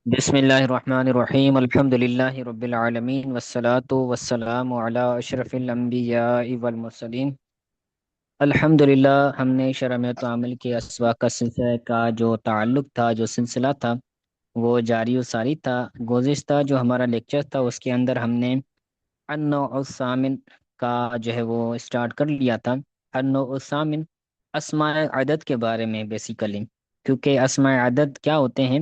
بسم اللہ الرحمن الرحیم الحمد للہ رب العالمین والصلاة والسلام علی اشرف الانبیاء والمرسلین۔ الحمد للہ ہم نے شرمیت عمل کے اسباق کا سلسلہ کا جو تعلق تھا، جو سلسلہ تھا، وہ جاری و ساری تھا۔ گزشتہ جو ہمارا لیکچر تھا اس کے اندر ہم نے النوع الثامن کا جو ہے وہ اسٹارٹ کر لیا تھا۔ النوع الثامن اسماء عدد کے بارے میں بیسیکلی، کیونکہ اسماء عدد کیا ہوتے ہیں؟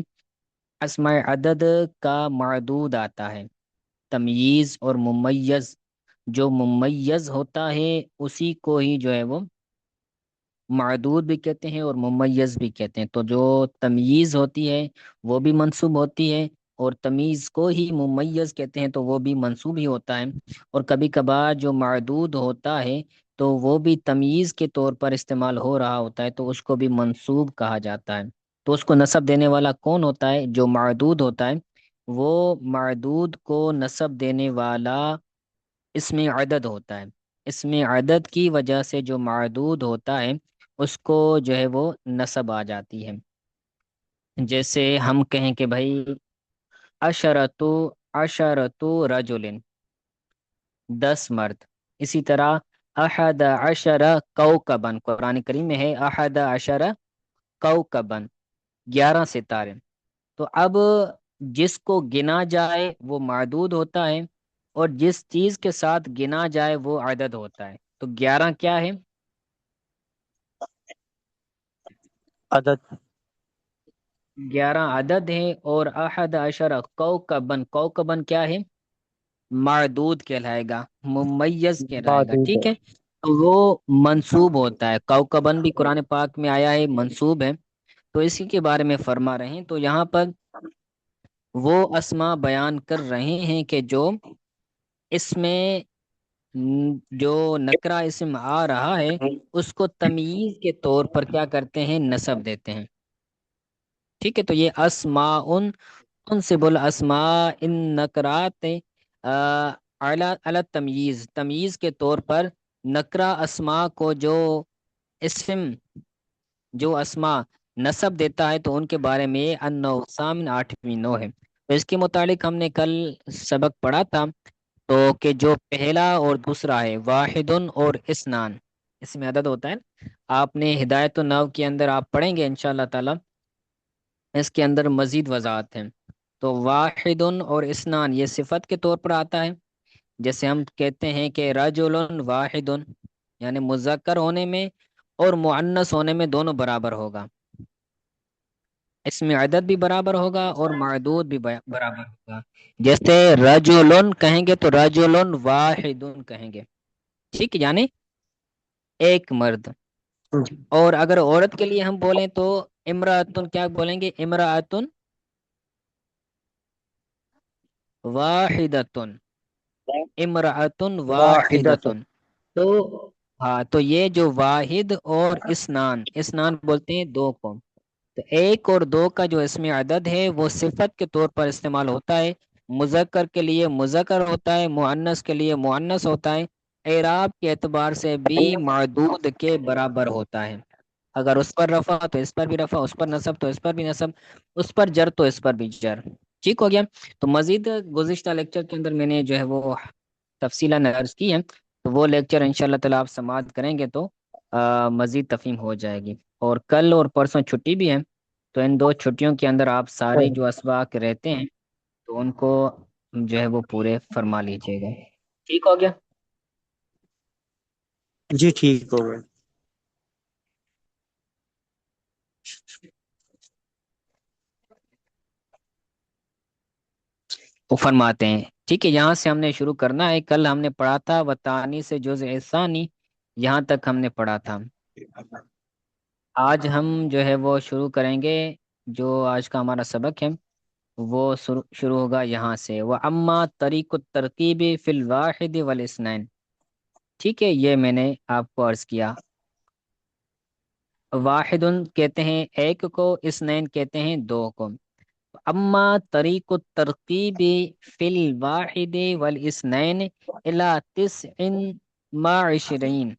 اسماء عدد کا معدود آتا ہے، تمییز اور ممیز۔ جو ممیز ہوتا ہے اسی کو ہی جو ہے وہ معدود بھی کہتے ہیں اور ممیز بھی کہتے ہیں۔ تو جو تمییز ہوتی ہے وہ بھی منصوب ہوتی ہے، اور تمیز کو ہی ممیز کہتے ہیں تو وہ بھی منصوب ہی ہوتا ہے۔ اور کبھی کبھار جو معدود ہوتا ہے تو وہ بھی تمییز کے طور پر استعمال ہو رہا ہوتا ہے تو اس کو بھی منصوب کہا جاتا ہے۔ تو اس کو نسب دینے والا کون ہوتا ہے؟ جو معدود ہوتا ہے، وہ معدود کو نسب دینے والا اسم عدد ہوتا ہے۔ اسم عدد کی وجہ سے جو معدود ہوتا ہے اس کو جو ہے وہ نسب آ جاتی ہے۔ جیسے ہم کہیں کہ بھائی عشرتو عشرتو رجلن، 10 مرد۔ اسی طرح احد عشر کوکبن، قرآن کریم میں ہے احد عشر کوکبن، 11 ستارے۔ تو اب جس کو گنا جائے وہ معدود ہوتا ہے، اور جس چیز کے ساتھ گنا جائے وہ عدد ہوتا ہے۔ تو 11 کیا ہے؟ عدد 11 عدد ہے، اور احد عشر کوکبن، کوکبن کیا ہے؟ معدود کہلائے گا، ممیز کہلائے گا، محدود ہے۔ ٹھیک ہے؟ تو وہ منصوب ہوتا ہے، کوکبن بھی قرآن پاک میں آیا ہے، منصوب ہے۔ تو اسی کے بارے میں فرما رہے ہیں، تو یہاں پر وہ اسما بیان کر رہے ہیں کہ جو اس میں جو نکرہ اسم آ رہا ہے اس کو تمییز کے طور پر کیا کرتے ہیں؟ نسب دیتے ہیں، ٹھیک ہے؟ تو یہ اسماء ان سے بول اسماء ان نکرات اعلی تمییز، تمییز کے طور پر نکرہ اسماء کو جو اسم، جو اسماء نسب دیتا ہے تو ان کے بارے میں یہ النوع ثامن 8ویں نو ہے۔ تو اس کے متعلق ہم نے کل سبق پڑھا تھا، تو کہ جو پہلا اور دوسرا ہے واحد اور اسنان، اس میں عدد ہوتا ہے۔ آپ نے ہدایت النو کے اندر آپ پڑھیں گے انشاءاللہ تعالی، اس کے اندر مزید وضاحت ہے۔ تو واحد اور اسنان یہ صفت کے طور پر آتا ہے، جیسے ہم کہتے ہیں کہ رجل واحد، یعنی مذکر ہونے میں اور مؤنث ہونے میں دونوں برابر ہوگا، اس میں عدد بھی برابر ہوگا اور معدود بھی برابر ہوگا۔ جیسے رجل کہیں گے تو رجل واحد کہیں گے، ٹھیک ہے؟ یعنی ایک مرد۔ اور اگر عورت کے لیے ہم بولیں تو امراتن کیا بولیں گے؟ امراتن واحدتن، امراتن واحدۃ۔ واحدتن۔ تو ہاں، تو یہ جو واحد اور اسنان، اسنان بولتے ہیں دو کو، تو ایک اور دو کا جو اسم عدد ہے وہ صفت کے طور پر استعمال ہوتا ہے، مذکر کے لیے مذکر ہوتا ہے، مؤنث کے لیے مؤنث ہوتا ہے، اعراب کے اعتبار سے بھی معدود کے برابر ہوتا ہے۔ اگر اس پر رفع تو اس پر بھی رفع، اس پر نصب تو اس پر بھی نصب، اس پر جر تو اس پر بھی جر، ٹھیک ہو گیا؟ تو مزید گزشتہ لیکچر کے اندر میں نے جو ہے وہ تفصیلا عرض کی ہے، تو وہ لیکچر انشاءاللہ تعالی آپ سماعت کریں گے تو مزید تفہیم ہو جائے گی۔ اور کل اور پرسوں چھٹی بھی ہے، تو ان 2 چھٹیوں کے اندر آپ سارے جو اسباق رہتے ہیں تو ان کو جو ہے وہ پورے فرما لیجیے گا، ٹھیک ہو گیا؟ جی ٹھیک ہو گئے۔ وہ فرماتے ہیں، ٹھیک ہے؟ یہاں سے ہم نے شروع کرنا ہے۔ کل ہم نے پڑھا تھا وطانی سے جزء ثانی، یہاں تک ہم نے پڑھا تھا۔ آج ہم جو ہے وہ شروع کریں گے، جو آج کا ہمارا سبق ہے وہ شروع ہوگا یہاں سے، وہ اما طریق الترکیب فی الواحد والاثنین، ٹھیک ہے؟ یہ میں نے آپ کو عرض کیا، واحد کہتے ہیں ایک کو، اثنین کہتے ہیں دو کو۔ اما طریق الترکیب فی الواحد والاثنین الی 29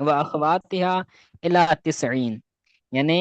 و اخواتها الی 90، یعنی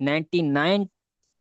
99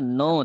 9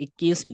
21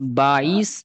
22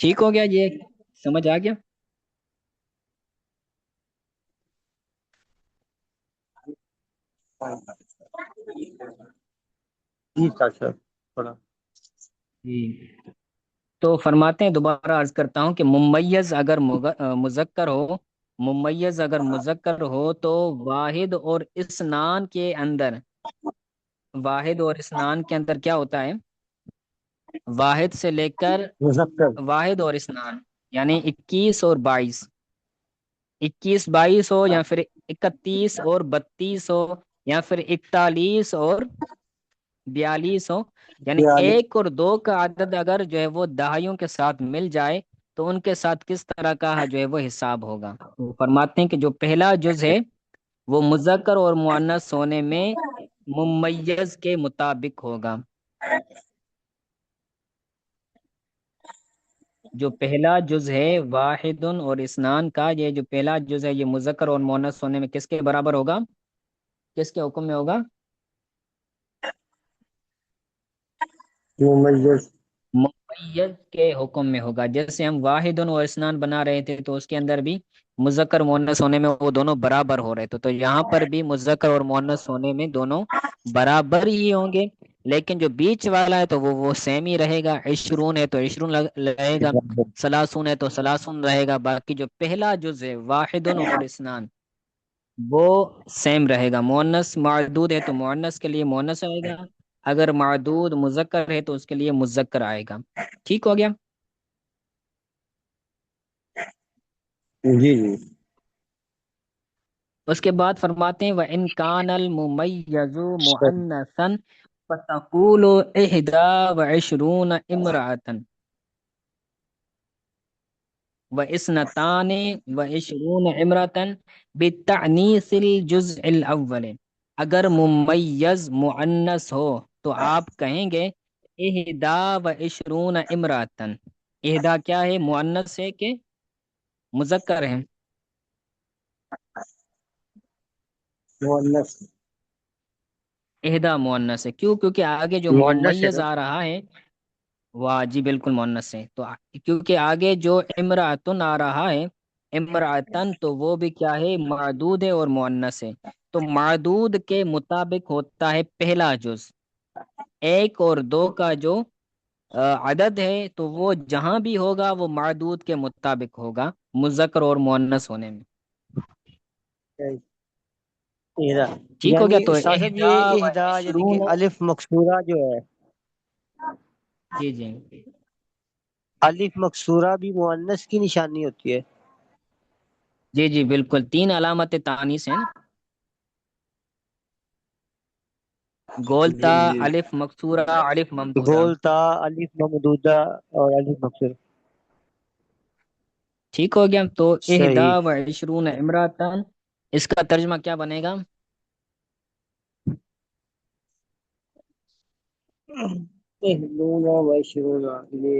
ٹھیک ہو گیا یہ؟ سمجھ آ گیا؟ جی سر تھوڑا جی، تو فرماتے ہیں، دوبارہ عرض کرتا ہوں کہ ممیز اگر مذکر ہو، ممیز اگر مذکر ہو تو واحد اور اثنان کے اندر، واحد اور اثنان کے اندر کیا ہوتا ہے؟ واحد سے لے کر، مظفر واحد اور اثنان یعنی 21 اور 22، 21 22 ہو یا پھر 31 اور 32 ہو یا پھر 41 اور 42 ہو، یعنی بیالیس 1 اور 2 کا عدد اگر جو ہے وہ دہائیوں کے ساتھ مل جائے تو ان کے ساتھ کس طرح کا جو ہے وہ حساب ہوگا؟ تو فرماتے ہیں کہ جو پہلا جز ہے وہ مذکر اور مؤنث ہونے میں ممیز کے مطابق ہوگا۔ جو پہلا جز ہے واحد اور اسنان کا، یہ جو پہلا جز ہے یہ مذکر اور مؤنث ہونے میں کس کے برابر ہوگا؟ کس کے حکم میں ہوگا؟ ممیز ممیز کے حکم میں ہوگا۔ جیسے ہم واحد و اسنان بنا رہے تھے تو اس کے اندر بھی مذکر مؤنث ہونے میں وہ دونوں برابر ہو رہے تھے، تو یہاں پر بھی مذکر اور مؤنث ہونے میں دونوں برابر ہی ہوں گے، لیکن جو بیچ والا ہے تو وہ سیم ہی رہے گا، عشرون ہے تو عشرون رہے گا، سلاسون ہے تو سلاسون رہے گا، باقی جو پہلا جز ہے واحد اور اسنان وہ سیم رہے گا۔ مؤنث معدود ہے تو مؤنث کے لیے مؤنث آئے گا، اگر معدود مذکر ہے تو اس کے لیے مذکر آئے گا۔ ٹھیک ہو گیا؟ جی جی اس کے بعد فرماتے ہیں وَإِنْ كَانَ الْمُمَيَّزُ مُؤَنَّثًا فَتَقُولُ إِحْدَى وَعِشْرُونَ امْرَأَةً وَإِثْنَتَانِ وَعِشْرُونَ امْرَأَةً بِالتَّعْنِيثِ الْجُزْءِ الْأَوَّلِ۔ اگر ممیز مؤنث ہو تو آپ کہیں گے احدا و عشرون امراتن۔ احدا کیا ہے؟ مؤنث ہے کہ مذکر ہے؟ مؤنث احدا مؤنث ہے، کیوں؟ کیونکہ آگے جو مؤنث ہے ممیز نا آ رہا ہے، واہ جی بالکل مؤنث ہے، تو کیونکہ آگے جو امراتن آ رہا ہے، امراتن تو وہ بھی کیا ہے؟ معدود ہے اور مؤنث ہے، تو معدود کے مطابق ہوتا ہے پہلا جز۔ 1 اور 2 کا جو عدد ہے تو وہ جہاں بھی ہوگا وہ معدود کے مطابق ہوگا، مذکر اور مؤنث ہونے میں۔ اہدا ٹھیک ہو یعنی گیا؟ تو استاد صاحب احدا یہ و اہدا یعنی کہ عشرون، الف مقصورہ جو ہے جی جی الف مقصورہ بھی مؤنث کی نشانی ہوتی ہے جی جی بالکل، 3 علامت تانیث ہیں نا، گولتا، جی جی الف مکسورہ، الف ممدودہ۔ گول تا الف ممدودہ اور الف مقصورہ ٹھیک ہو گیا؟ تو احدا صحیح و عشرون امراتن، اس کا ترجمہ کیا بنے گا؟ احدون و عشرون یہ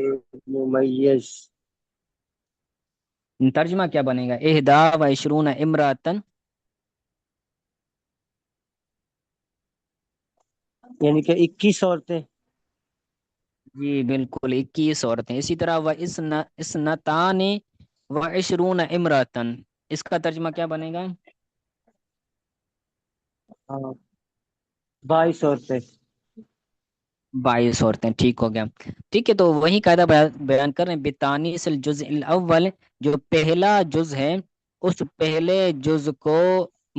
ممیز ترجمہ کیا بنے گا احدا و عشرون امراتن؟ یعنی کہ 21 عورتیں جی بالکل، 21 عورتیں۔ اسی طرح وہ اسنتان و عشرون امراتن، اس کا ترجمہ کیا بنے گا؟ ہاں 22 عورتیں 22 عورتیں، ٹھیک ہو گیا۔ ٹھیک ہے، تو وہی قاعدہ بیان کر رہے ہیں، بتانیس الجزء الاول، جو پہلا جز ہے اس پہلے جز کو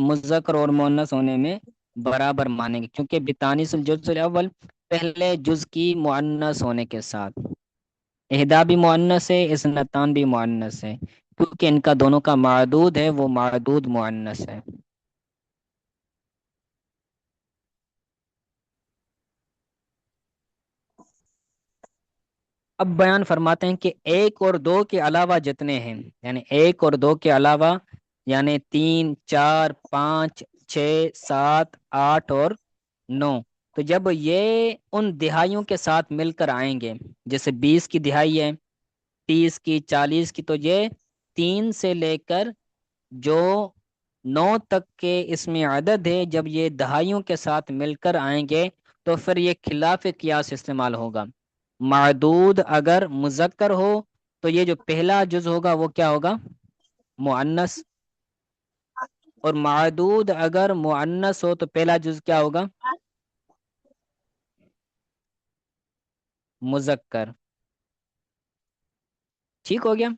مذکر اور مؤنث ہونے میں برابر مانیں گے، کیونکہ بتانیس الجزء الاول پہلے جز کی مؤنث ہونے کے ساتھ، اہدا بھی مؤنث ہے، اسنتان بھی مؤنث ہے، کیونکہ ان کا دونوں کا معدود ہے وہ معدود مؤنث ہے۔ اب بیان فرماتے ہیں کہ 1 اور 2 کے علاوہ جتنے ہیں، یعنی 1 اور 2 کے علاوہ، یعنی 3 4 5 6 7 8 اور 9، تو جب یہ ان دہائیوں کے ساتھ مل کر آئیں گے، جیسے 20 کی دہائی ہے، 30 کی، 40 کی، تو یہ 3 سے لے کر جو 9 تک کے اس میں عدد ہے، جب یہ دہائیوں کے ساتھ مل کر آئیں گے تو پھر یہ خلاف قیاس استعمال ہوگا۔ معدود اگر مذکر ہو تو یہ جو پہلا جز ہوگا وہ کیا ہوگا؟ مؤنث. اور معدود اگر مؤنث ہو تو پہلا جز کیا ہوگا؟ مذکر. ٹھیک ہو گیا.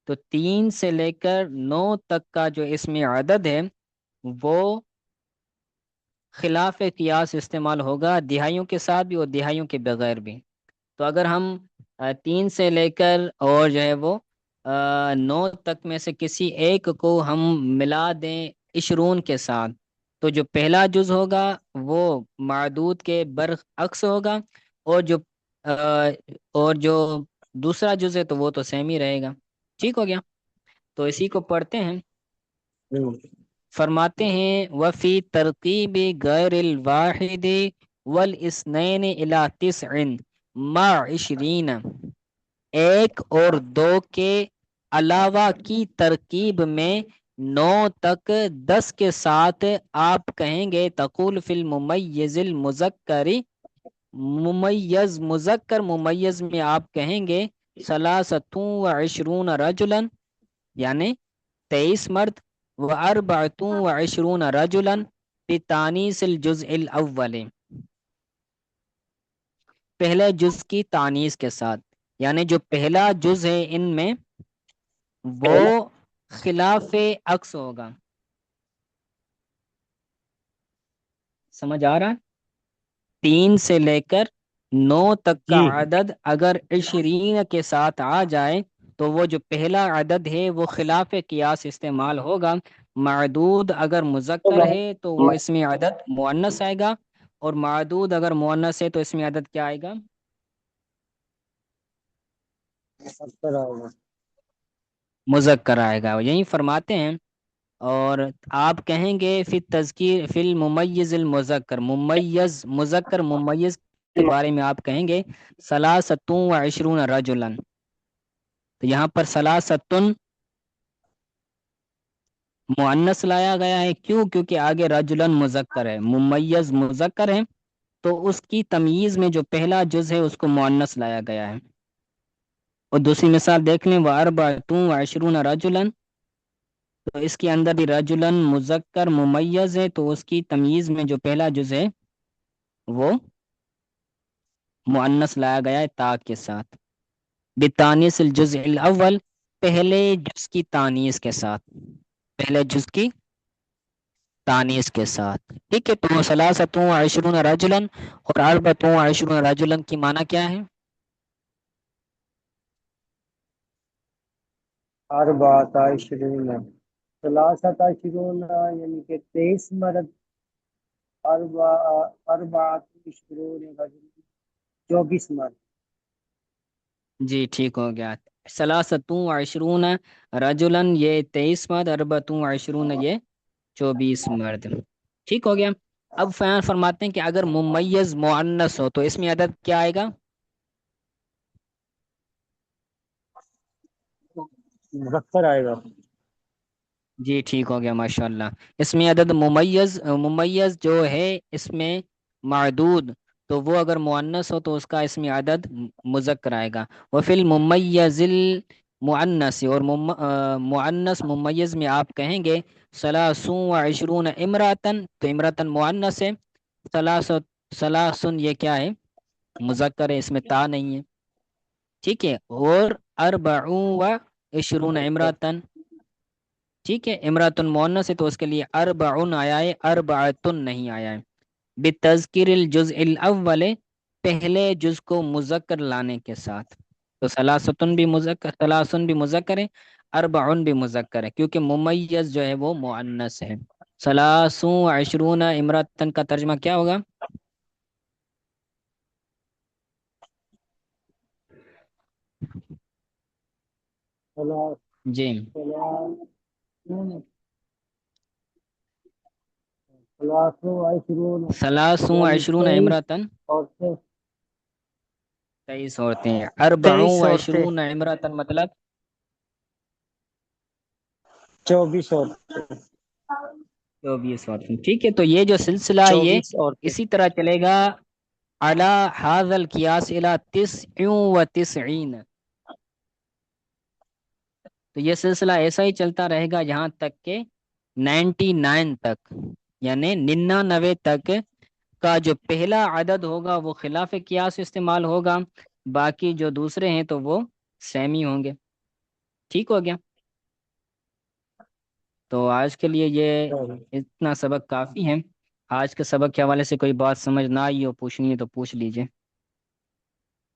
تو 3 سے لے کر 9 تک کا جو اس میں عدد ہے وہ خلاف قیاس استعمال ہوگا، دہائیوں کے ساتھ بھی اور دہائیوں کے بغیر بھی. تو اگر ہم 3 سے لے کر اور جو ہے وہ 9 تک میں سے کسی ایک کو ہم ملا دیں عشرون کے ساتھ، تو جو پہلا جز ہوگا وہ معدود کے برعکس ہوگا، اور جو آ، اور جو دوسرا جز ہے تو وہ تو سیم ہی رہے گا. ٹھیک ہو گیا. تو اسی کو پڑھتے ہیں. فرماتے ہیں وفی ترکیب غیر الواحد والاثنین الی تسع مع عشرین، ایک اور دو کے علاوہ کی ترکیب میں 9 تک 10 کے ساتھ آپ کہیں گے تقول فی الممیز المذکری، ممیز مذکر ممیز میں آپ کہیں گے ثلاثۃ و عشرون رجلا، یعنی 23 مرد، و اربعۃ و عشرون رجلا بتانیث الجزء الاول، پہلے جز کی تانیث کے ساتھ. یعنی جو پہلا جز ہے ان میں وہ خلاف عکس ہوگا. سمجھ آ رہا ہے؟ 3 سے لے کر 9 تک کا جی عدد اگر 20 کے ساتھ آ جائے تو وہ جو پہلا عدد ہے وہ خلاف قیاس استعمال ہوگا. معدود اگر مذکر ہے تو وہ اس میں عدد مؤنث آئے گا، اور معدود اگر مؤنث ہے تو اس میں عدد کیا آئے گا؟ مذکر آئے گا. یہی فرماتے ہیں. اور آپ کہیں گے فی تذکیر فی الممیز المذکر، ممیز مذکر ممیز کے بارے میں آپ کہیں گے ثلاثۃ و عشرون رجلا. تو یہاں پر ثلاثۃ مؤنث لایا گیا ہے. کیوں؟ کیونکہ آگے رجلا مذکر ہے، ممیز مذکر ہے، تو اس کی تمییز میں جو پہلا جز ہے اس کو مؤنث لایا گیا ہے. اور دوسری مثال دیکھ لیں وَأَرْبَعَةٌ وَعِشْرُونَ رَجُلًا، تو اس کے اندر بھی رجلن مذکر ممیز ہے، تو اس کی تمییز میں جو پہلا جز ہے وہ مؤنث لایا گیا ہے تا کے ساتھ. بتانیث الجزء الاول، پہلے جز کی تانیث کے ساتھ، پہلے جز کی تانیث کے ساتھ. ٹھیک ہے. تو ثلاثۃ وعشرون رجلا اور اربعۃ وعشرون رجلا کی معنی کیا ہے؟ اربعۃ عشرون ثلاثۃ عشرون یعنی کہ 23 مرد، اربعۃ عشرون رجل 24 مرد. جی ٹھیک ہو گیا. ثلاثۃ وعشرون رجلا یہ 23 مرد، اربعۃ وعشرون یہ 24 مرد. ٹھیک ہو گیا. اب بیان فرماتے ہیں کہ اگر ممیز مؤنث ہو تو اس میں عدد کیا آئے گا؟ مذکر آئے گا. جی ٹھیک ہو گیا ماشاء اللہ. اس میں عدد ممیز جو ہے اس میں معدود، تو وہ اگر مؤنث ہو تو اس کا اس میں عدد مذکر آئے گا. وفی الممیز المؤنث، اور مؤنث ممیز میں آپ کہیں گے ثلاث و عشرون امراتن، تو امراتن مؤنث ہے، ثلاثن یہ کیا ہے؟ مذکر ہے، اس میں تا نہیں ہے. ٹھیک ہے. اور اربع و عشرون امراتن، ٹھیک ہے، امراتن مؤنث ہے تو اس کے لیے اربعن آیا ہے، اربعتن نہیں آیا ہے. بتذکر الجزء الاول، پہلے جز کو مذکر لانے کے ساتھ. تو ثلاثتن بھی مذکر، ثلاثن بھی مذکر ہے، اربعن بھی مذکر ہے، کیونکہ ممیز جو ہے وہ مؤنث ہے. ثلاث و عشرون امراتن کا ترجمہ کیا ہوگا؟ جی ثلاث و عشرون ثلاث و یعنی عشرون 23 امراتن، عورتیں. 23 عورتیں ہیں. اربع 23 و عورتیں، عشرون امراتن مطلب 24 عورتیں. 24 عورتیں. ٹھیک ہے. تو یہ جو سلسلہ ہے یہ 24 عورتیں. اسی طرح چلے گا علی هذا القیاس الی 99، تو یہ سلسلہ ایسا ہی چلتا رہے گا یہاں تک کہ 99 تک، یعنی 99 تک کا جو پہلا عدد ہوگا وہ خلاف قیاس استعمال ہوگا، باقی جو دوسرے ہیں تو وہ سیمی ہوں گے۔ ٹھیک ہو گیا؟ تو آج کے لیے یہ اتنا سبق کافی ہے۔ آج کے سبق کے حوالے سے کوئی بات سمجھ نہ آئی ہو، پوچھنی ہے تو پوچھ لیجئے۔